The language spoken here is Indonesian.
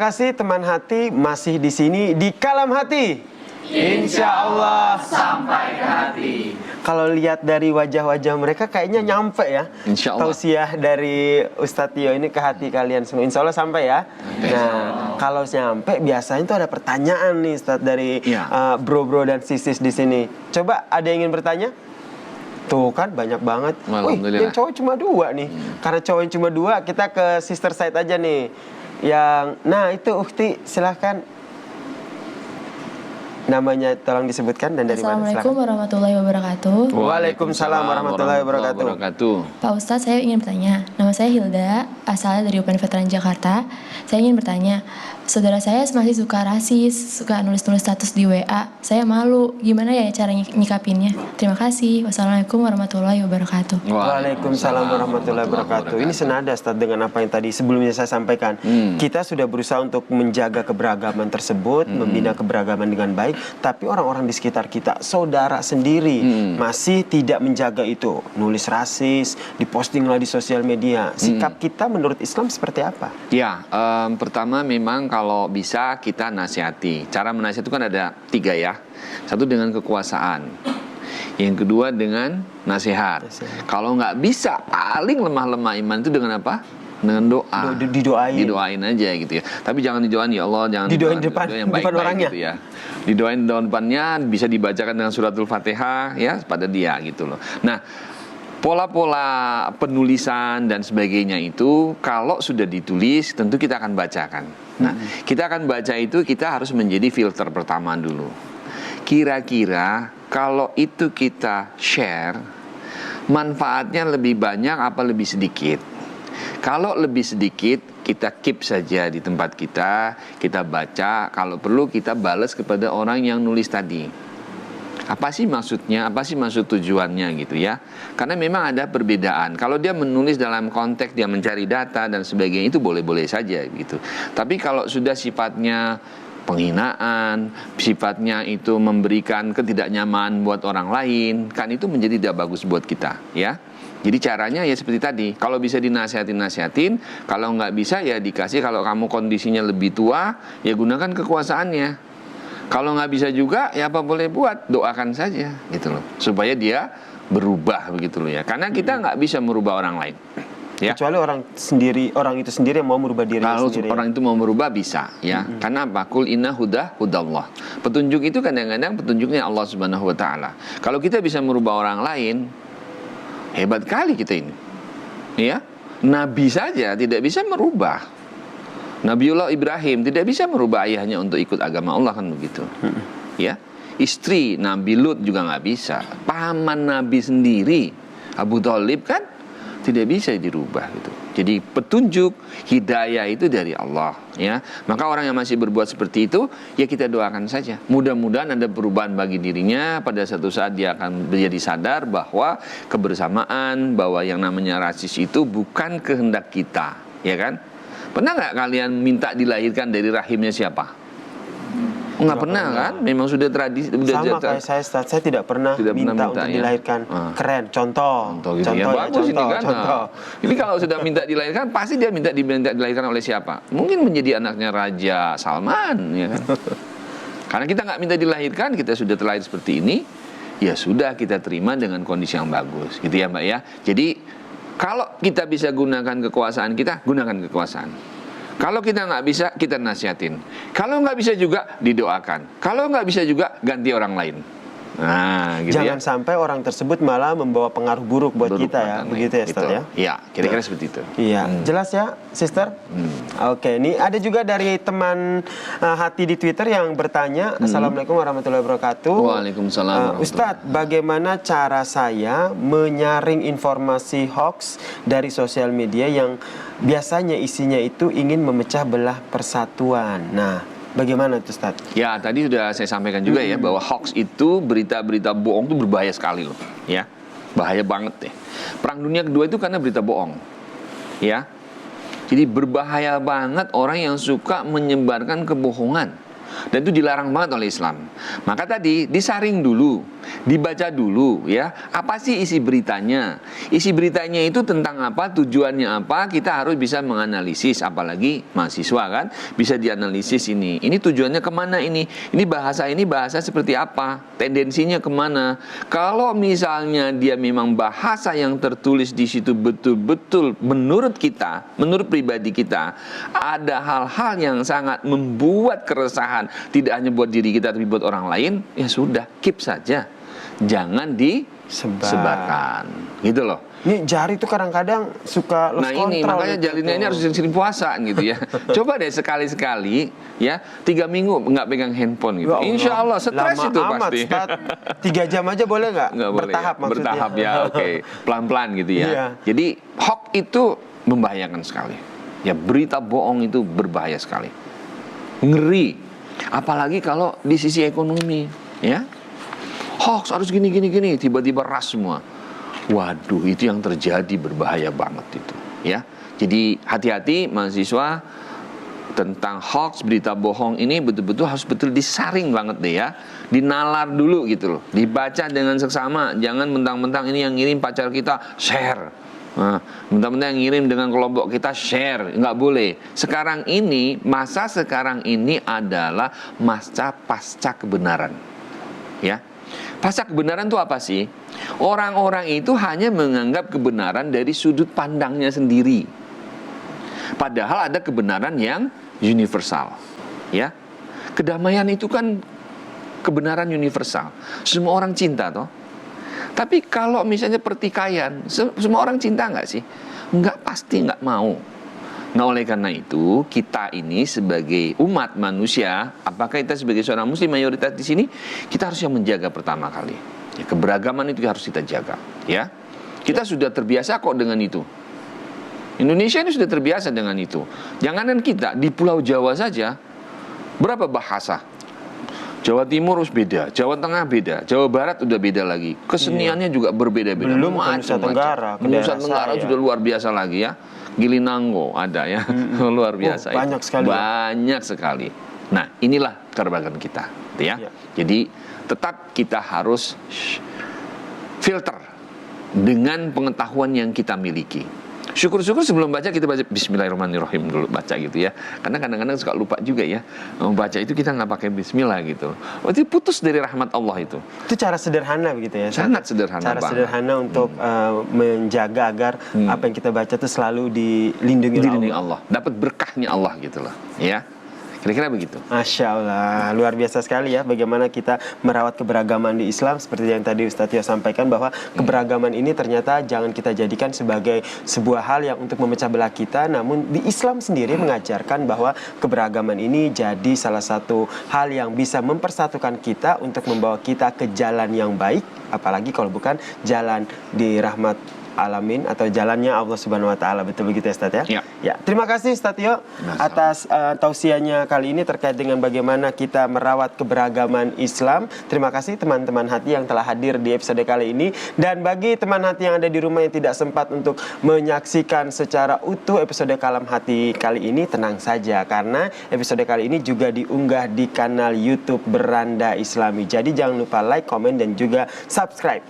kasih teman hati masih di sini di Kalam Hati. Insya Allah sampai ke hati. Kalau lihat dari wajah-wajah mereka kayaknya nyampe ya. Insya Allah. Tausiah dari Ustadz Tio ini ke hati kalian semua. Insya Allah sampai ya. Nah, kalau nyampe biasanya tuh ada pertanyaan nih Ustadz dari bro-bro dan sisis di sini. Coba ada yang ingin bertanya? Tuh kan banyak banget. Wih, yang cowok cuma 2 nih. Karena cowok cuma 2, kita ke sister side aja nih. Nah itu Ukti, silahkan. Namanya tolong disebutkan dan dari mana? Assalamualaikum warahmatullahi wabarakatuh. Waalaikumsalam warahmatullahi wabarakatuh. Pak Ustadz, saya ingin bertanya. Nama saya Hilda, asalnya dari UPN Veteran Jakarta. Saya ingin bertanya, saudara saya masih suka rasis, suka nulis-nulis status di WA. Saya malu, gimana ya cara nyikapinnya? Terima kasih. Wassalamualaikum warahmatullahi wabarakatuh. Waalaikumsalam warahmatullahi wabarakatuh. Ini senada Ustadz dengan apa yang tadi sebelumnya saya sampaikan. Kita sudah berusaha untuk menjaga keberagaman tersebut, membina keberagaman dengan baik. Tapi orang-orang di sekitar kita, saudara sendiri masih tidak menjaga itu. Nulis rasis, diposting lah di sosial media. Sikap kita menurut Islam seperti apa? Ya, pertama memang kalau bisa kita nasihati. Cara menasihati itu kan ada 3 ya. Satu dengan kekuasaan. Yang kedua dengan nasihat. Kalau nggak bisa, paling lemah-lemah iman itu dengan apa? Dengan doa. Didoain aja gitu ya. Tapi jangan didoain ya Allah, jangan didoain depan yang baik-baik orangnya gitu ya. Didoain depannya bisa dibacakan dengan suratul Fatihah ya pada dia gitu loh. Nah, pola-pola penulisan dan sebagainya itu kalau sudah ditulis tentu kita akan bacakan. Nah, kita akan baca itu, kita harus menjadi filter pertama dulu. Kira-kira kalau itu kita share, manfaatnya lebih banyak apa lebih sedikit? Kalau lebih sedikit, kita keep saja di tempat kita baca. Kalau perlu kita balas kepada orang yang nulis tadi. Apa sih maksudnya? Apa sih maksud tujuannya gitu ya? Karena memang ada perbedaan. Kalau dia menulis dalam konteks dia mencari data dan sebagainya itu boleh-boleh saja gitu. Tapi kalau sudah sifatnya penghinaan, sifatnya itu memberikan ketidaknyamanan buat orang lain, kan itu menjadi tidak bagus buat kita ya. Jadi caranya ya seperti tadi, kalau bisa dinasihatin, kalau nggak bisa ya dikasih, kalau kamu kondisinya lebih tua, ya gunakan kekuasaannya. Kalau nggak bisa juga, ya apa boleh buat, doakan saja gitu loh, supaya dia berubah begitu loh ya. Karena kita nggak bisa merubah orang lain. Ya. Kecuali orang itu sendiri yang mau merubah dirinya sendiri. Kalau orang itu mau merubah bisa ya. Karena apa? Kul inna hudallah. Petunjuk itu kadang-kadang petunjuknya Allah Subhanahu wa taala. Kalau kita bisa merubah orang lain, hebat kali kita ini. Ya. Nabi saja tidak bisa merubah. Nabiullah Ibrahim tidak bisa merubah ayahnya untuk ikut agama Allah, kan begitu. Ya. Istri Nabi Lut juga nggak bisa. Paman Nabi sendiri Abu Thalib kan tidak bisa dirubah gitu. Jadi petunjuk hidayah itu dari Allah ya. Maka orang yang masih berbuat seperti itu ya kita doakan saja. Mudah-mudahan ada perubahan bagi dirinya, pada satu saat dia akan menjadi sadar bahwa kebersamaan, bahwa yang namanya rasis itu bukan kehendak kita, ya kan? Pernah nggak kalian minta dilahirkan dari rahimnya siapa? Nggak pernah kan? Memang sudah tradisi. Sama kayak saya tidak pernah minta untuk dilahirkan. Keren, contoh gitu ya. Bagus ini kan. Contoh. Ini kalau sudah minta dilahirkan, pasti dia minta dilahirkan oleh siapa? Mungkin menjadi anaknya Raja Salman, ya kan? Karena kita nggak minta dilahirkan, kita sudah terlahir seperti ini, ya sudah kita terima dengan kondisi yang bagus, gitu ya Mbak ya. Jadi kalau kita bisa gunakan kekuasaan kita, gunakan kekuasaan. Kalau kita nggak bisa, kita nasihatin. Kalau nggak bisa juga, didoakan. Kalau nggak bisa juga, ganti orang lain. Nah, gitu. Jangan sampai orang tersebut malah membawa pengaruh buruk buat kita ya, begitu ya Ustaz ya? Iya, kira-kira seperti itu. Iya, jelas ya, Sister? Oke, ini ada juga dari teman hati di Twitter yang bertanya, Assalamualaikum warahmatullahi wabarakatuh. Waalaikumsalam. Ustadz, bagaimana cara saya menyaring informasi hoax dari sosial media yang biasanya isinya itu ingin memecah belah persatuan? Nah, bagaimana itu Ustaz? Ya, tadi sudah saya sampaikan juga ya, bahwa hoax itu, berita-berita bohong itu berbahaya sekali loh, ya. Bahaya banget deh. Perang Dunia Kedua itu karena berita bohong, ya. Jadi berbahaya banget orang yang suka menyebarkan kebohongan. Dan itu dilarang banget oleh Islam. Maka tadi disaring dulu. Dibaca dulu ya, apa sih isi beritanya? Isi beritanya itu tentang apa, tujuannya apa, kita harus bisa menganalisis, apalagi mahasiswa kan, bisa dianalisis ini tujuannya kemana ini bahasa seperti apa, tendensinya kemana. Kalau misalnya dia memang bahasa yang tertulis di situ betul-betul menurut kita, menurut pribadi kita, ada hal-hal yang sangat membuat keresahan, tidak hanya buat diri kita tapi buat orang lain, ya sudah, keep saja. Jangan disebarkan, gitu loh. Ini jari tuh kadang-kadang suka lost control. Nah ini makanya gitu. jarinya ini harus sering puasa gitu ya. Coba deh sekali-sekali ya 3 minggu nggak pegang handphone gitu. Ya Allah, Insya Allah stres lama itu amat, pasti. 3 jam aja boleh nggak? Nggak boleh Bertahap ya. maksudnya. Bertahap ya, oke. Pelan-pelan gitu ya. Iya. Jadi hoax itu membahayakan sekali. Ya berita bohong itu berbahaya sekali. Ngeri. Apalagi kalau di sisi ekonomi ya. Hoax harus gini, tiba-tiba ras semua. Waduh, itu yang terjadi berbahaya banget itu, ya. Jadi hati-hati mahasiswa tentang hoax, berita bohong ini betul-betul harus betul disaring banget deh ya. Dinalar dulu gitu loh. Dibaca dengan seksama, jangan mentang-mentang ini yang ngirim pacar kita, share. Nah, mentang-mentang yang ngirim dengan kelompok kita share, nggak boleh. Masa sekarang ini adalah masa pasca kebenaran, ya. Pasca kebenaran itu apa sih? Orang-orang itu hanya menganggap kebenaran dari sudut pandangnya sendiri. Padahal ada kebenaran yang universal, ya. Kedamaian itu kan kebenaran universal. Semua orang cinta toh. Tapi kalau misalnya pertikaian, semua orang cinta nggak sih? Nggak, pasti nggak mau. Nah oleh karena itu kita ini sebagai umat manusia, apakah kita sebagai seorang muslim mayoritas di sini, kita harus yang menjaga pertama kali. Ya, keberagaman itu harus kita jaga. Ya, kita sudah terbiasa kok dengan itu. Indonesia ini sudah terbiasa dengan itu. Jangankan kita di Pulau Jawa saja, berapa bahasa? Jawa Timur harus beda, Jawa Tengah beda, Jawa Barat udah beda lagi. Keseniannya juga berbeda-beda. Belum ke Nusa Tenggara, Nusa Tenggara sudah luar biasa lagi ya. Gilinanggo ada ya, luar biasa. Banyak sekali. Banyak sekali. Nah inilah keberagaman kita, ya. Jadi tetap kita harus filter dengan pengetahuan yang kita miliki. Syukur-syukur sebelum baca kita baca Bismillahirrahmanirrahim dulu baca gitu ya. Karena kadang-kadang suka lupa juga ya. Membaca itu kita nggak pakai Bismillah gitu. Itu putus dari rahmat Allah itu. Itu cara sederhana begitu ya. Sangat sederhana. Cara sederhana untuk menjaga agar apa yang kita baca itu selalu dilindungi oleh Allah. Dapat berkahnya Allah gitu loh. Ya. Kira-kira begitu. Masya Allah, luar biasa sekali ya bagaimana kita merawat keberagaman di Islam. Seperti yang tadi Ustadz Tio sampaikan bahwa keberagaman ini ternyata jangan kita jadikan sebagai sebuah hal yang untuk memecah belah kita. Namun di Islam sendiri mengajarkan bahwa keberagaman ini jadi salah satu hal yang bisa mempersatukan kita untuk membawa kita ke jalan yang baik. Apalagi kalau bukan jalan di rahmat alamin atau jalannya Allah Subhanahu wa taala. Betul begitu ya Ustaz ya? Ya. Terima kasih Ustaz Tio atas tausiahnya kali ini terkait dengan bagaimana kita merawat keberagaman Islam. Terima kasih teman-teman hati yang telah hadir di episode kali ini, dan bagi teman hati yang ada di rumah yang tidak sempat untuk menyaksikan secara utuh episode Kalam Hati kali ini, tenang saja karena episode kali ini juga diunggah di kanal YouTube Beranda Islami. Jadi jangan lupa like, komen dan juga subscribe.